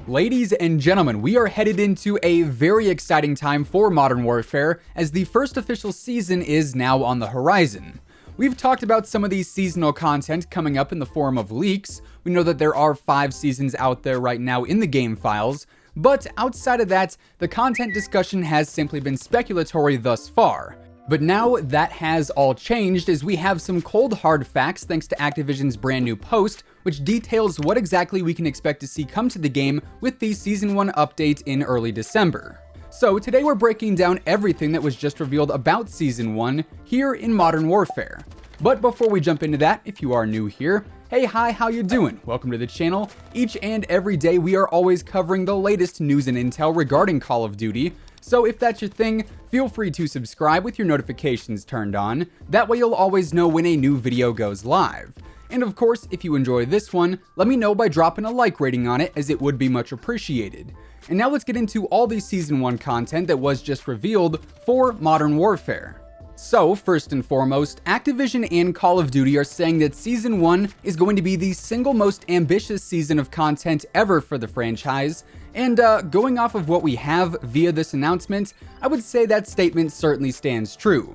Ladies and gentlemen, we are headed into a very exciting time for Modern Warfare, as the first official season is now on the horizon. We've talked about some of these seasonal content coming up in the form of leaks. We know that there are 5 seasons out there right now in the game files, but outside of that, the content discussion has simply been speculatory thus far. But now that has all changed, as we have some cold hard facts thanks to Activision's brand new post, which details what exactly we can expect to see come to the game with the Season 1 update in early December. So today we're breaking down everything that was just revealed about Season 1 here in Modern Warfare. But before we jump into that, if you are new here, hey, hi, how you doing? Welcome to the channel. Each and every day we are always covering the latest news and intel regarding Call of Duty. So if that's your thing, feel free to subscribe with your notifications turned on. That way you'll always know when a new video goes live. And of course, if you enjoy this one, let me know by dropping a like rating on it, as it would be much appreciated. And now let's get into all the Season 1 content that was just revealed for Modern Warfare. So, first and foremost, Activision and Call of Duty are saying that Season 1 is going to be the single most ambitious season of content ever for the franchise, and going off of what we have via this announcement, I would say that statement certainly stands true.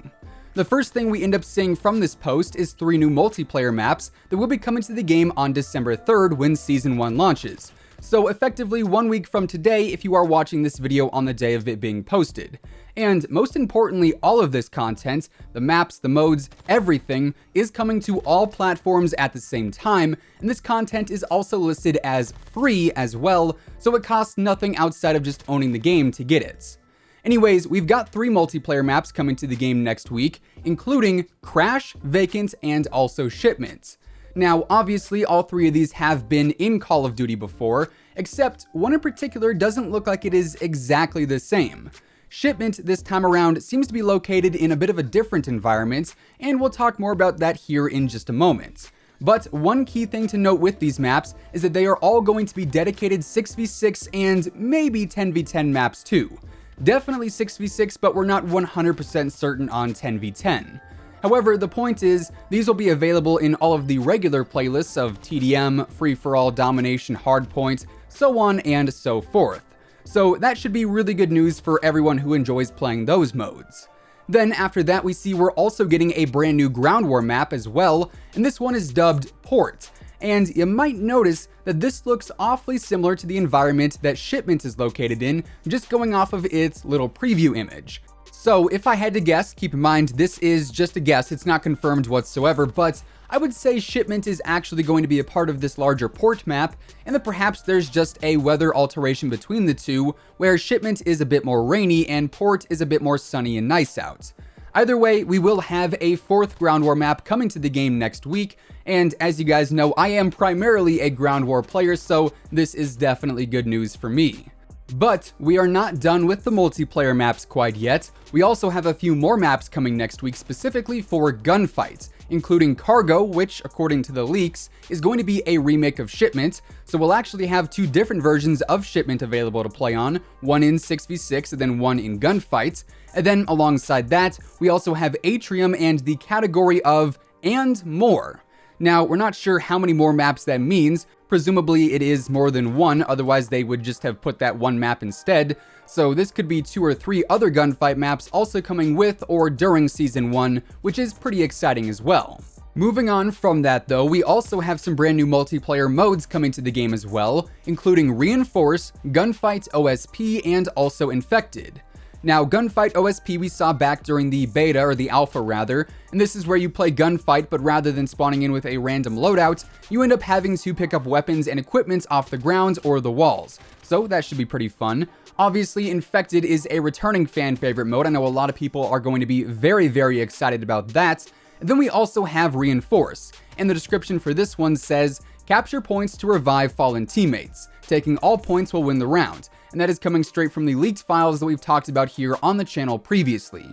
The first thing we end up seeing from this post is 3 new multiplayer maps that will be coming to the game on December 3rd when Season 1 launches. So effectively 1 week from today if you are watching this video on the day of it being posted. And most importantly, all of this content, the maps, the modes, everything, is coming to all platforms at the same time, and this content is also listed as free as well, so it costs nothing outside of just owning the game to get it. Anyways, we've got 3 multiplayer maps coming to the game next week, including Crash, Vacant, and also Shipment. Now, obviously, all 3 of these have been in Call of Duty before, except one in particular doesn't look like it is exactly the same. Shipment this time around seems to be located in a bit of a different environment, and we'll talk more about that here in just a moment. But one key thing to note with these maps is that they are all going to be dedicated 6v6 and maybe 10v10 maps too. Definitely 6v6, but we're not 100% certain on 10v10. However, the point is, these will be available in all of the regular playlists of TDM, Free-for-All, Domination, Hardpoint, so on and so forth. So that should be really good news for everyone who enjoys playing those modes. Then after that, we see we're also getting a brand new Ground War map as well, and this one is dubbed Port. And you might notice that this looks awfully similar to the environment that Shipment is located in, just going off of its little preview image. So if I had to guess, keep in mind this is just a guess, it's not confirmed whatsoever, but I would say Shipment is actually going to be a part of this larger Port map, and that perhaps there's just a weather alteration between the two, where Shipment is a bit more rainy and Port is a bit more sunny and nice out. Either way, we will have a 4th Ground War map coming to the game next week, and as you guys know, I am primarily a Ground War player, so this is definitely good news for me. But we are not done with the multiplayer maps quite yet. We also have a few more maps coming next week specifically for Gunfight, including Cargo, which, according to the leaks, is going to be a remake of Shipment, so we'll actually have 2 different versions of Shipment available to play on, one in 6v6 and then one in Gunfight. And then alongside that, we also have Atrium and the category of and more. Now, we're not sure how many more maps that means. Presumably it is more than 1, otherwise they would just have put that 1 map instead. So this could be 2 or 3 other Gunfight maps also coming with or during Season 1, which is pretty exciting as well. Moving on from that though, we also have some brand new multiplayer modes coming to the game as well, including Reinforce, Gunfight OSP, and also Infected. Now, Gunfight OSP we saw back during the beta, or the alpha rather, and this is where you play Gunfight, but rather than spawning in with a random loadout, you end up having to pick up weapons and equipment off the ground or the walls. So that should be pretty fun. Obviously, Infected is a returning fan favorite mode. I know a lot of people are going to be very, very excited about that. And then we also have Reinforce, and the description for this one says, capture points to revive fallen teammates. Taking all points will win the round. And that is coming straight from the leaked files that we've talked about here on the channel previously.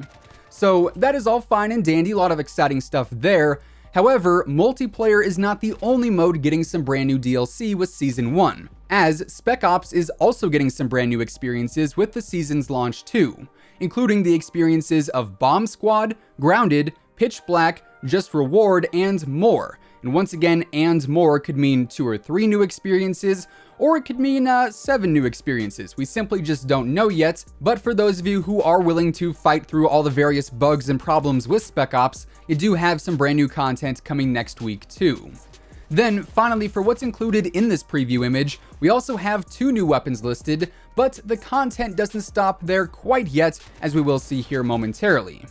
So that is all fine and dandy, a lot of exciting stuff there. However, multiplayer is not the only mode getting some brand new DLC with Season 1, as Spec Ops is also getting some brand new experiences with the season's launch too, including the experiences of Bomb Squad, Grounded, Pitch Black, Just Reward, and more. And once again, and more could mean 2 or 3 new experiences, or it could mean 7 new experiences. We simply just don't know yet, but for those of you who are willing to fight through all the various bugs and problems with Spec Ops, you do have some brand new content coming next week too. Then finally, for what's included in this preview image, we also have 2 new weapons listed, but the content doesn't stop there quite yet, as we will see here momentarily.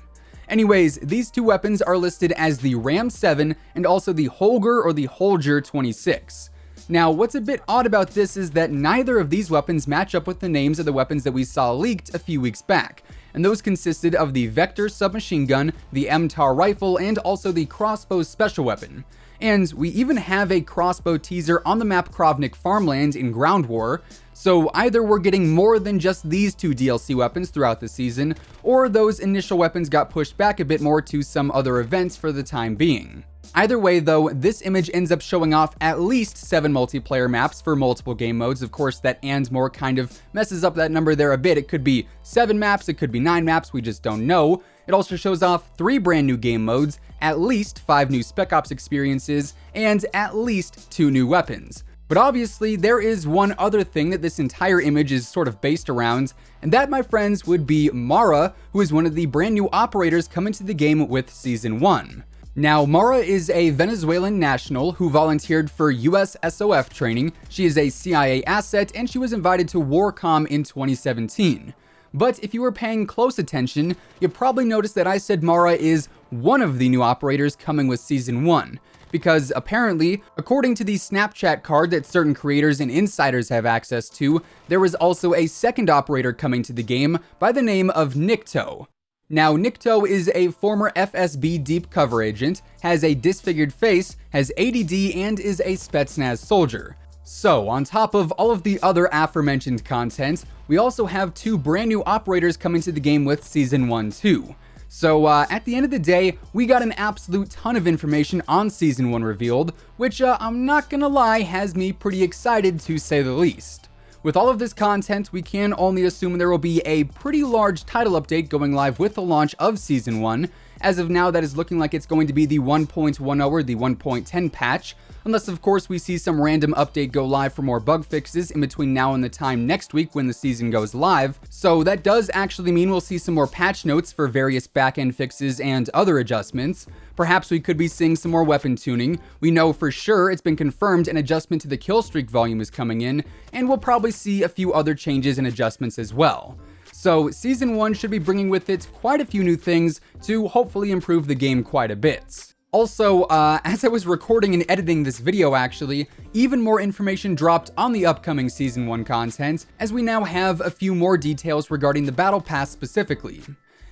Anyways, these 2 weapons are listed as the Ram 7 and also the Holger or the Holger 26. Now, what's a bit odd about this is that neither of these weapons match up with the names of the weapons that we saw leaked a few weeks back, and those consisted of the Vector submachine gun, the MTAR rifle, and also the crossbow special weapon. And we even have a crossbow teaser on the map Krovnik Farmland in Ground War, so either we're getting more than just these 2 DLC weapons throughout the season, or those initial weapons got pushed back a bit more to some other events for the time being. Either way though, this image ends up showing off at least 7 multiplayer maps for multiple game modes. Of course, that and more kind of messes up that number there a bit. It could be 7 maps, it could be 9 maps, we just don't know. It also shows off 3 brand new game modes, at least 5 new Spec Ops experiences, and at least 2 new weapons. But obviously, there is one other thing that this entire image is sort of based around, and that, my friends, would be Mara, who is one of the brand new operators coming to the game with Season 1. Now, Mara is a Venezuelan national who volunteered for US SOF training. She is a CIA asset, and she was invited to Warcom in 2017. But if you were paying close attention, you probably noticed that I said Mara is one of the new operators coming with Season 1. Because apparently, according to the Snapchat card that certain creators and insiders have access to, there was also a second operator coming to the game by the name of Nikto. Now, Nikto is a former FSB deep cover agent, has a disfigured face, has ADD, and is a Spetsnaz soldier. So, on top of all of the other aforementioned content, we also have 2 brand new operators coming to the game with Season 1 too. So, at the end of the day, we got an absolute ton of information on Season 1 revealed, which, I'm not gonna lie, has me pretty excited to say the least. With all of this content, we can only assume there will be a pretty large title update going live with the launch of Season 1. As of now, that is looking like it's going to be the 1.10 or the 1.10 patch, unless of course we see some random update go live for more bug fixes in between now and the time next week when the season goes live. So that does actually mean we'll see some more patch notes for various back-end fixes and other adjustments. Perhaps we could be seeing some more weapon tuning. We know for sure it's been confirmed an adjustment to the kill streak volume is coming in, and we'll probably see a few other changes and adjustments as well. So Season 1 should be bringing with it quite a few new things to hopefully improve the game quite a bit. Also, as I was recording and editing this video actually, even more information dropped on the upcoming Season 1 content, as we now have a few more details regarding the Battle Pass specifically.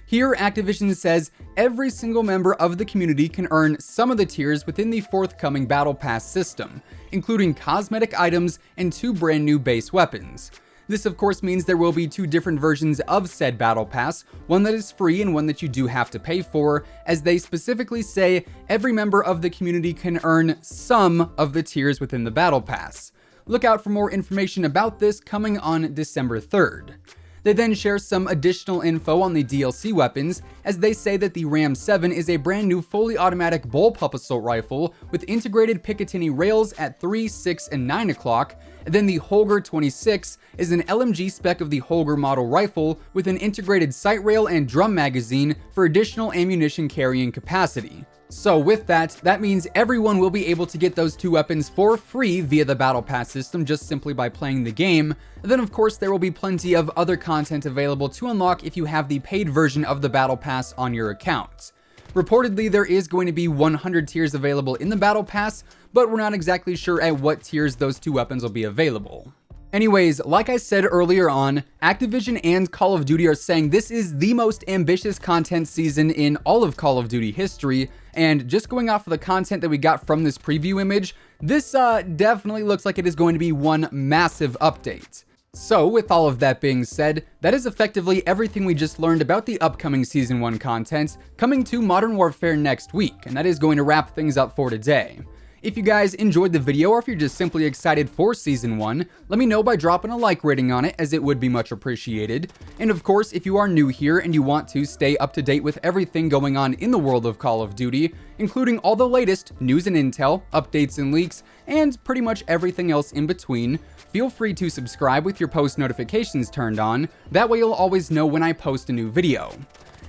Here, Activision says every single member of the community can earn some of the tiers within the forthcoming Battle Pass system, including cosmetic items and 2 brand new base weapons. This of course means there will be 2 different versions of said Battle Pass, one that is free and one that you do have to pay for, as they specifically say every member of the community can earn some of the tiers within the Battle Pass. Look out for more information about this coming on December 3rd. They then share some additional info on the DLC weapons, as they say that the Ram 7 is a brand new fully automatic bullpup assault rifle with integrated Picatinny rails at 3, 6, and 9 o'clock, and then the Holger 26 is an LMG spec of the Holger model rifle with an integrated sight rail and drum magazine for additional ammunition carrying capacity. So with that means everyone will be able to get those 2 weapons for free via the Battle Pass system just simply by playing the game. And then of course there will be plenty of other content available to unlock if you have the paid version of the Battle Pass on your account. Reportedly there is going to be 100 tiers available in the Battle Pass, but we're not exactly sure at what tiers those 2 weapons will be available. Anyways, like I said earlier on, Activision and Call of Duty are saying this is the most ambitious content season in all of Call of Duty history, and just going off of the content that we got from this preview image, this definitely looks like it is going to be one massive update. So with all of that being said, that is effectively everything we just learned about the upcoming Season 1 content coming to Modern Warfare next week, and that is going to wrap things up for today. If you guys enjoyed the video, or if you're just simply excited for Season 1, let me know by dropping a like rating on it, as it would be much appreciated. And of course, if you are new here and you want to stay up to date with everything going on in the world of Call of Duty, including all the latest news and intel, updates and leaks, and pretty much everything else in between, feel free to subscribe with your post notifications turned on. That way you'll always know when I post a new video.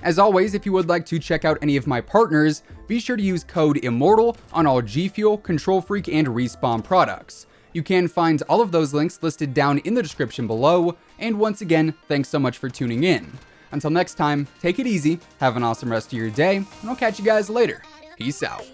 As always, if you would like to check out any of my partners, be sure to use code IMMORTAL on all G Fuel, Control Freak, and Respawn products. You can find all of those links listed down in the description below, and once again, thanks so much for tuning in. Until next time, take it easy, have an awesome rest of your day, and I'll catch you guys later. Peace out.